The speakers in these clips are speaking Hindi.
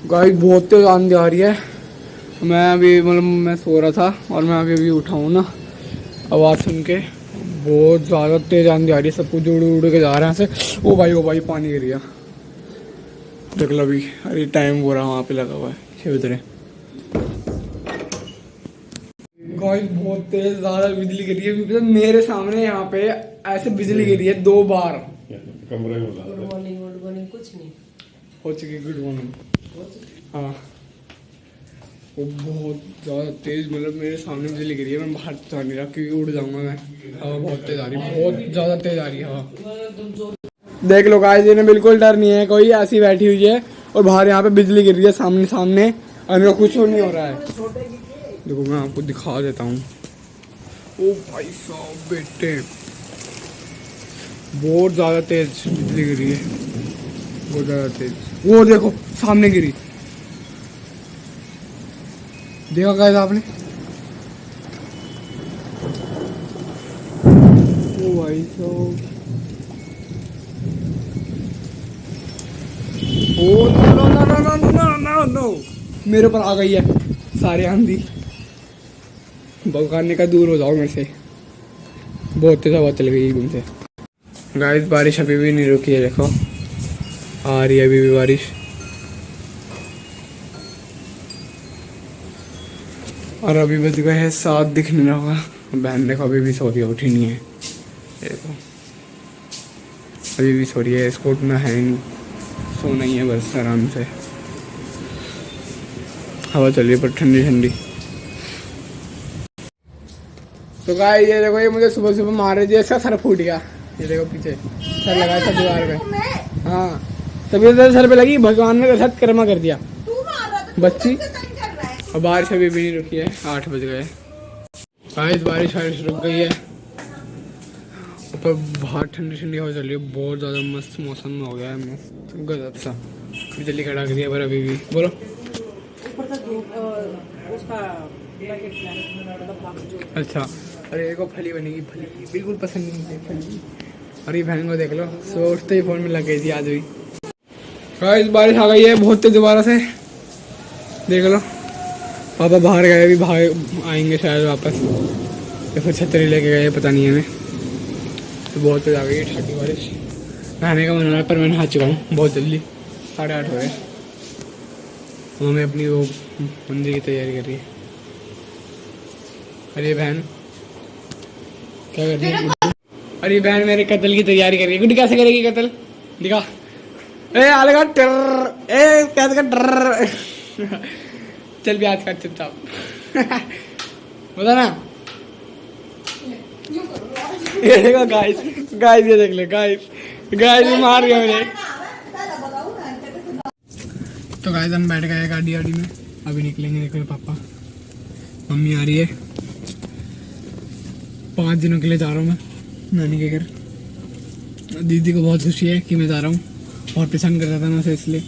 गाइस बहुत तेज आंधी आ रही है। मैं अभी मतलब मैं सो रहा था और मैं अभी उठा हूँ ना, आवाज़ सुन के। बहुत ज़्यादा तेज आंधी आ रही है, सब कुछ उड़ उड़ के जा रहे हैं ऐसे। ओ भाई पानी गिर गया, देख लो अभी। अरे टाइम हो रहा है, वहाँ पे लगा हुआ है 6 बज रहे। गाइस बहुत तेज ज़्यादा बिजली गिरी है, मतलब मेरे सामने यहाँ पे ऐसे बिजली गिरी है 2 बार। कमरे में गुड मॉर्निंग कुछ नहीं हो चुकी गुड मॉर्निंग। हाँ वो बहुत ज़्यादा तेज़, मतलब मेरे सामने बिजली गिरी है। मैं बाहर जा नहीं रहा क्योंकि उड़ जाऊंगा मैं। हवा बहुत तेज़ आ रही है, बहुत ज़्यादा तेज़ आ रही है हवा। देख लो गाइस, इन्हें बिल्कुल डर नहीं है, कोई ऐसी बैठी हुई है और बाहर यहाँ पे बिजली गिर रही है सामने सामने, और इनको कुछ नहीं हो रहा है। देखो मैं आपको दिखा देता हूँ। ओ भाई साहब बेटे, बहुत ज़्यादा तेज बिजली गिरी है, बहुत ज़्यादा तेज। वो देखो सामने गिरी, देखा गाइस आपने? ओ भाई साहब, oh no no no no no no no, मेरे ऊपर आ गई है सारे आंधी। भगवान का दूर हो जाओ मेरे से, बहुत तेज हवा चल गई एकदम से। गाइस बारिश अभी भी नहीं रुकी है, देखो आ रही है अभी भी बारिश। और अभी बज गए हैं 7, दिख नहीं रहा होगा। बहन देखो अभी भी सो रही है, उठी नहीं है। देखो अभी भी सो रही है, इसको उठना है नहीं, सोना ही है बस आराम से। हवा चल रही है पर ठंडी ठंडी। तो गाइस ये देखो, ये मुझे सुबह सुबह मार रही थी, इसका सर फूट गया। ये देखो पीछे सर लगा था दीवार पे। हाँ तभी तो सर पे लगी, भगवान ने साथ कर्मा कर दिया बच्ची। और बारिश अभी भी नहीं रुकी है, 8 बज गए। गाइस बारिश रुक गई है, ऊपर बाहर ठंडी ठंडी हवा चल रही है, बहुत ज़्यादा मस्त मौसम में हो गया है, मस्त गजब सा। बिजली कड़ा कर दिया पर अभी भी बोलो। अच्छा अरे एक फली बनेगी, फली बिल्कुल पसंद नहीं है फली। और ये बहन को देख लो, सुबह उठते ही फ़ोन में लग गई थी आज भी। गाइस बारिश आ गई है बहुत तेज दोबारा से, देख लो। पापा बाहर गए, अभी बाहर आएंगे शायद वापस, या फिर छतरी लेके गए पता नहीं है। तो बहुत तेज आ गई है ठंडी बारिश। नहाने का मन हो रहा है पर मैं नहा चुका हूँ बहुत जल्दी, 8:30 हो गए। मम्मी अपनी वो मंदिर की तैयारी कर रही है। अरे बहन क्या कर रही है? अरे बहन मेरे कत्ल की तैयारी कर रही है। गुड्डी कैसे करेगी कत्ल, दिखा। ए आलेगा टर, ए कैसे का डर। चल भी आज का चुपचाप। बता ना। ये देखो गाइस, गाइस ये देख ले, गाइस गाइस मार गया मुझे। तो गाइस हम बैठ गए गाड़ी में, अभी निकलेंगे। देखो पापा, मम्मी आ रही है। 5 दिनों के लिए जा रहा हूँ मैं नानी के घर। दीदी को बहुत खुशी है कि मैं जा रहा हूँ, बहुत पसंद करता था मैं उसे, इसलिए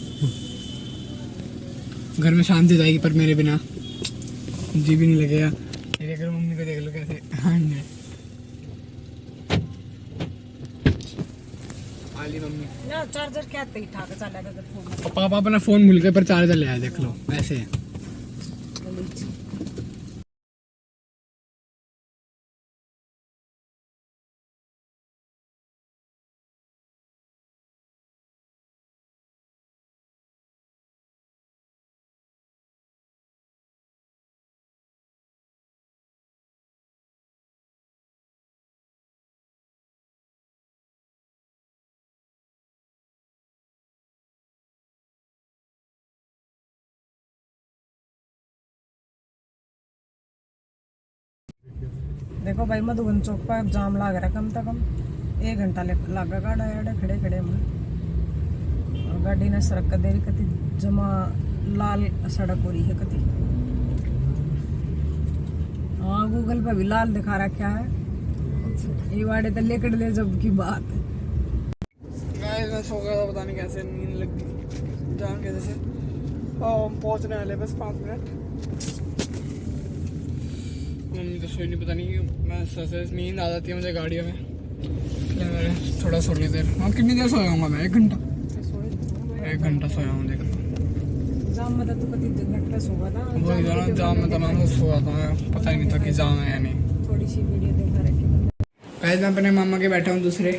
घर में शांति जाएगी। पर मेरे बिना जी भी नहीं लगेगा। ये देख लो मम्मी को, देख लो कैसे आली मम्मी ना चार्जर क्या ठाक चलेगा फोन। पापा अपना फोन भूल गए पर चार्जर ले आए, देख लो ऐसे। देखो भाई मधुबन चौक पर जाम लग रहा है, कम से कम 1 घंटा लगा गाड़ा खड़े खड़े में। और गाड़ी ने सड़क का देरी कति जमा लाल सड़क हो रही है कति। हाँ गूगल पे भी लाल दिखा रखा है, ये वाड़े तो लेकर ले जब की बात है। मैं सो गया था, पता नहीं कैसे नींद लग गई जान कैसे से। हम पहुंचने वाले बस 5 मिनट। मम्मी तो सोई नहीं, पता नहीं मैं से नींद आ जाती है मुझे गाड़ियों में। थोड़ा सो ली देर। हाँ कितनी देर सोया हूँ मैं? 1 घंटा, 1 घंटा सोया हूँ। देख लो जाम में तो कभी घंटे पे सोया था वही था ना, जाम में तो मैं सोया था, पता ही नहीं था कि जाम है या नहीं। थोड़ी सी वीडियो देखा रखी। पहले मैं अपने मामा के बैठा हूँ दूसरे,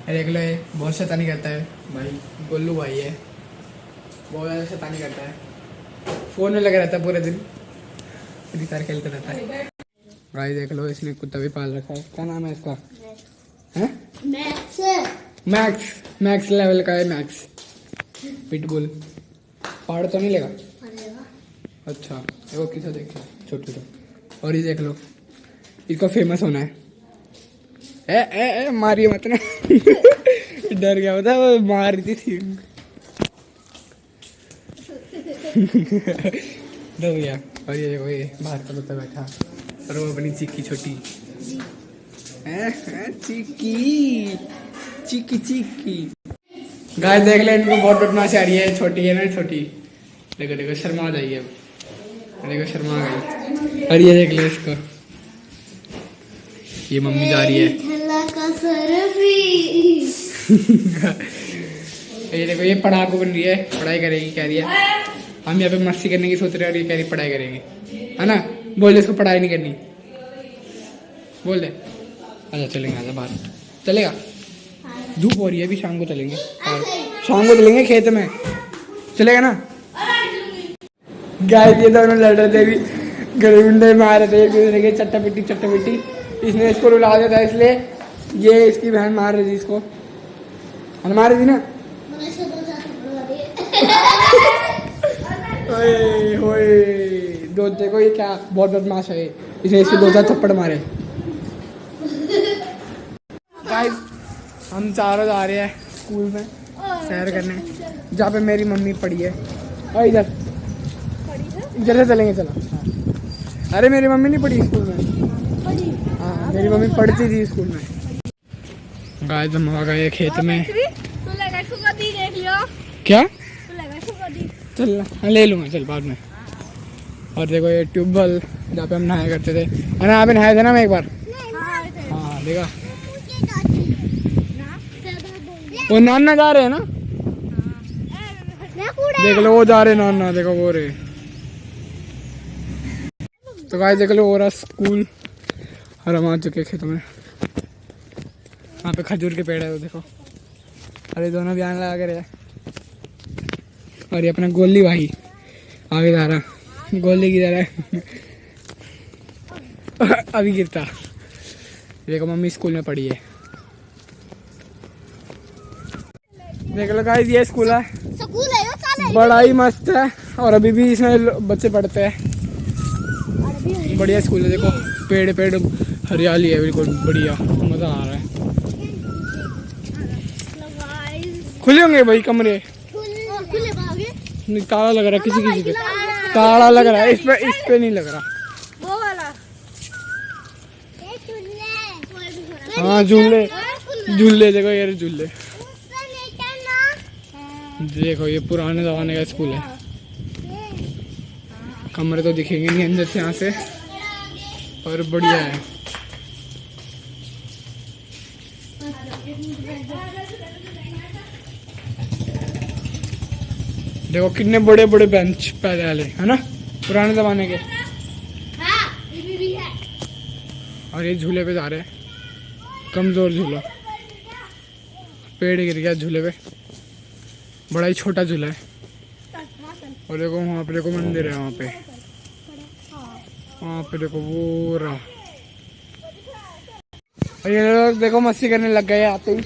देख लो ये बहुत शैतानी करता है भाई, गोलू भाई है, बहुत ज़्यादा शैतानी करता है, फ़ोन में लगा रहता है पूरे दिन, फ्री फायर खेलता रहता है। भाई देख लो इसने कुत्ता भी पाल रखा है, क्या नाम है इसका? हैं? मैक्स लेवल का है, मैक्स पिटबुल। पहाड़ तो नहीं लेगा? अच्छा वो किसे देखो छोटे छोटे। और ये देख लो, इसको फेमस होना है। ए मारिए मत ना डर गया होता, वो मार रही थी डर गया। और ये देखो ये बाहर का कुत्ता बैठा, और वो अपनी चिक्की छोटी चिक्की गाय देख ले, इनको बहुत बदमाश आ रही है, छोटी है ना छोटी, देखो देखो शर्मा जाइए अब, देखो शर्मा गई। और ये देख लो इसको, ये मम्मी जा रही है ये देखो ये पढ़ाकू बन रही है, पढ़ाई करेगी कह रही है। हम यहाँ पे मस्ती करने की सोच रहे हैं और ये कह रही पढ़ाई करेगी, है ना? बोल दे इसको पढ़ाई नहीं करनी, बोल दे। अच्छा चलेंगे, आजा बाहर चलेगा, धूप हो रही है अभी, शाम को चलेंगे, शाम को चलेंगे खेत में, चलेगा ना? गाय ये दोनों लड़ रहे थे अभी, गड़े मार रहे थे एक दूसरे के, चट्टा पिट्टी। इसने इसको रुला दिया था, इसलिए ये इसकी बहन मार रही थी इसको, मार रही थी ना। ओए दो देखो ये क्या बहुत बदमाश है, इसने इसके 2-4 थप्पड़ मारे। गाइस हम चारों जा रहे हैं स्कूल में सैर करने, जहाँ पे मेरी मम्मी पढ़ी है। और इधर से चलेंगे, चलो। हाँ। अरे मेरी मम्मी नहीं पढ़ी स्कूल में, हाँ मेरी मम्मी पढ़ती थी स्कूल में। गाइस हम आ गए खेत में। क्या? चल हाँ ले लूँगा, चल बाद में। और देखो ये ट्यूबवेल जहाँ पे हम नहाया करते थे, है ना? यहाँ पे नहाए थे ना मैं एक बार, हाँ देखा। वो नाना जा रहे हैं ना, देख लो वो जा रहे नाना, देखो वो रहे। तो गाइस देख लो वो रहा स्कूल, और हम आ चुके खेतों में। वहाँ पे खजूर के पेड़ है वो देखो, अरे दोनों भी आने लगा कर। और ये अपना गोली भाई आगे जा रहा, गोली की जा रहा है अभी गिरता। देखो मम्मी स्कूल में पढ़ी है, देख लो गाइस ये स्कूल है, बड़ा ही मस्त है, और अभी भी इसमें बच्चे पढ़ते हैं, बढ़िया स्कूल है। देखो पेड़ हरियाली है बिल्कुल बढ़िया, मजा आ रहा है। खुले होंगे भाई कमरे, ताला लग रहा है किसी पे, ताला लग रहा है, इस पे नहीं लग रहा। वो वाला हाँ झूले देखो यार, झूले देखो, ये पुराने जमाने का स्कूल है। कमरे तो दिखेंगे नहीं अंदर से यहाँ से, और बढ़िया है। देखो कितने बड़े बड़े बेंच पहले वाले, है ना, पुराने जमाने के। और ये झूले पे जा रहे हैं, कमजोर झूला, पेड़ गिर गया झूले पे, बड़ा ही छोटा झूला है। और देखो वहाँ पे देखो मंदिर है, वहाँ पे देखो वो रहा। और ये लोग देखो मस्ती करने लग गए आते ही।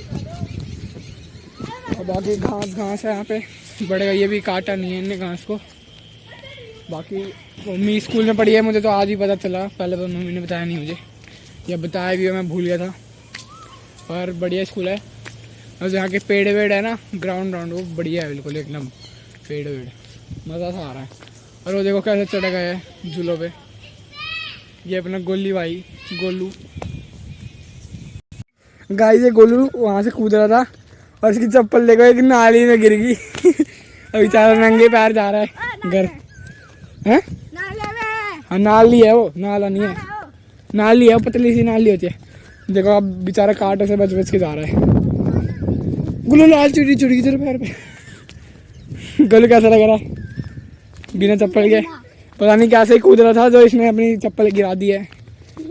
और बाकी घास है यहाँ पे, बढ़ेगा, ये भी काटा नहीं है इनने घास को। बाकी मम्मी स्कूल में पढ़ी है, मुझे तो आज ही पता चला, पहले तो मम्मी ने बताया नहीं मुझे, या बताया भी मैं भूल गया था। और बढ़िया स्कूल है, और यहाँ के पेड़ वेड़ है ना, ग्राउंड वो बढ़िया है बिल्कुल एकदम, पेड़ वेड़ मज़ा सा आ रहा है। और वो देखो कैसे चढ़ गए हैं झूलों पे, ये अपना गोली भाई गोलू। गाइस ये गोलू वहाँ से कूद रहा था, और इसकी चप्पल देखो एक नाली में गिर गई अभी बेचारा नंगे पैर जा रहा है घर। हैं? हाँ नाली है वो, नाला नहीं है, नाली है, पतली सी नाली होती है। देखो अब बेचारा कांटे से बच के जा रहा है। गुल्लू लाल चुड़ी तेरे पैर पे गोलू कैसा लग रहा है? बिना चप्पल के पता नहीं कैसे ही कूद रहा था, जो इसने अपनी चप्पल गिरा दी है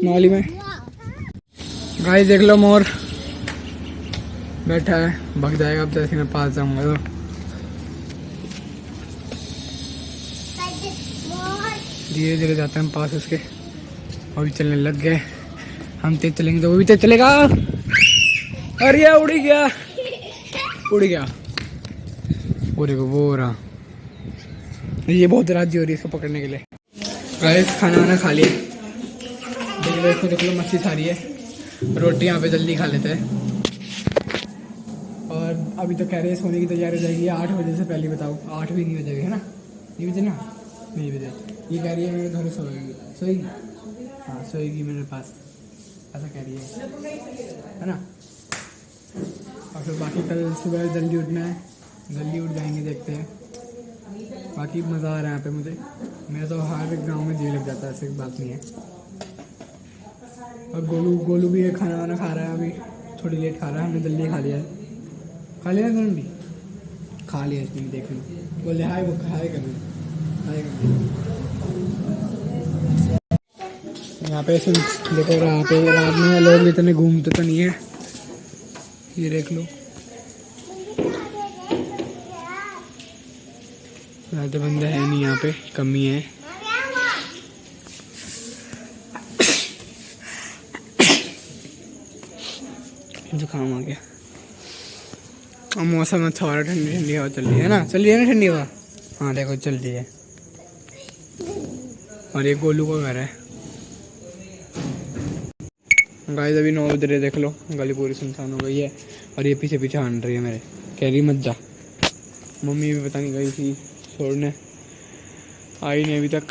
नाली में। गाइस देख लो, मोर बैठा है, भाग जाएगा अब जैसे मैं पास जाऊंगा तो। धीरे धीरे जाते हैं हम पास उसके, अभी चलने लग गए। हम तेज चलेंगे तो वो भी तेज चलेगा। अरे यार उड़ गया, उड़ गया। पूरे को वो रहा, ये बहुत राजी हो रही है इसको पकड़ने के लिए। गाइस खाना वाना खा लिया, देख लो इसको, देख लो मच्छी सारी है। रोटी यहाँ पे जल्दी खा लेते हैं। और अभी तो कह रहे हैं सोने की तैयारी हो जाएगी 8 बजे से पहले। बताओ 8 भी नहीं हो जाएगी, है ना? नहीं बजे ना, नहीं बजे। ये कह रही है मेरे घर सोएगी, सोएगी, हाँ सोएगी मेरे पास, ऐसा कह रही है ना? और फिर बाकी कल सुबह जल्दी उठना है, जल्दी उठ जाएंगे, देखते हैं। बाकी मज़ा आ रहा है यहाँ पे मुझे। मेरा तो हर गांव में जी लग जाता है, ऐसी बात नहीं है। और गोलू भी खाना वाना खा रहा है, अभी थोड़ी लेट खा रहा है, हमने जल्दी खा लिया है। खा लिया गोलू भी, खा लिया इसने, देख लो। बोले हाय, वो हाय कर लो, हाय कर लो। यहाँ पे देखो, यहाँ पे रात में लोग इतने घूमते तो नहीं है, ये देख लो। ज़्यादा बंदा है नहीं यहाँ पे, कमी है। जुकाम आ गया। और मौसम अच्छा हो रहा है, ठंडी ठंडी हवा चल रही है ना, चल रही है ना ठंडी हवा। हाँ देखो चल रही है। और ये गोलू का घर है। गाइस अभी 9 बज रहे, देख लो गली पूरी सुनसान हो गई है। और ये पीछे पीछे आन रही है मेरे, कह रही मत जा। मम्मी भी पता नहीं गई थी छोड़ने, आई नहीं अभी तक।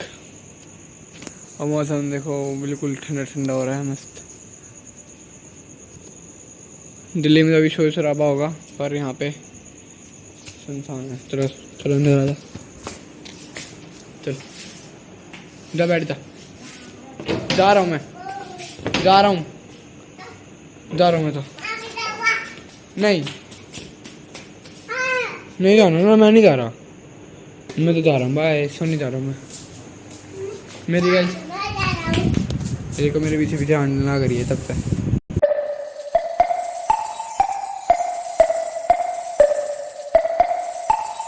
और मौसम देखो बिल्कुल ठंडा ठंडा हो रहा है, मस्त। दिल्ली में तो अभी शोर शराबा होगा, पर यहाँ पे सुनसान है। चलो चलो अंदर आ जा, चल जा बैठ जा। जा रहा हूँ मैं, जा रहा हूँ मैं तो। नहीं जाना ना, मैं नहीं जा रहा, मैं तो जा रहा हूँ। बाय, सोने जा रहा हूँ मैं। मेरी गल देखो, मेरे पीछे पीछे आने ना करिए तब तक।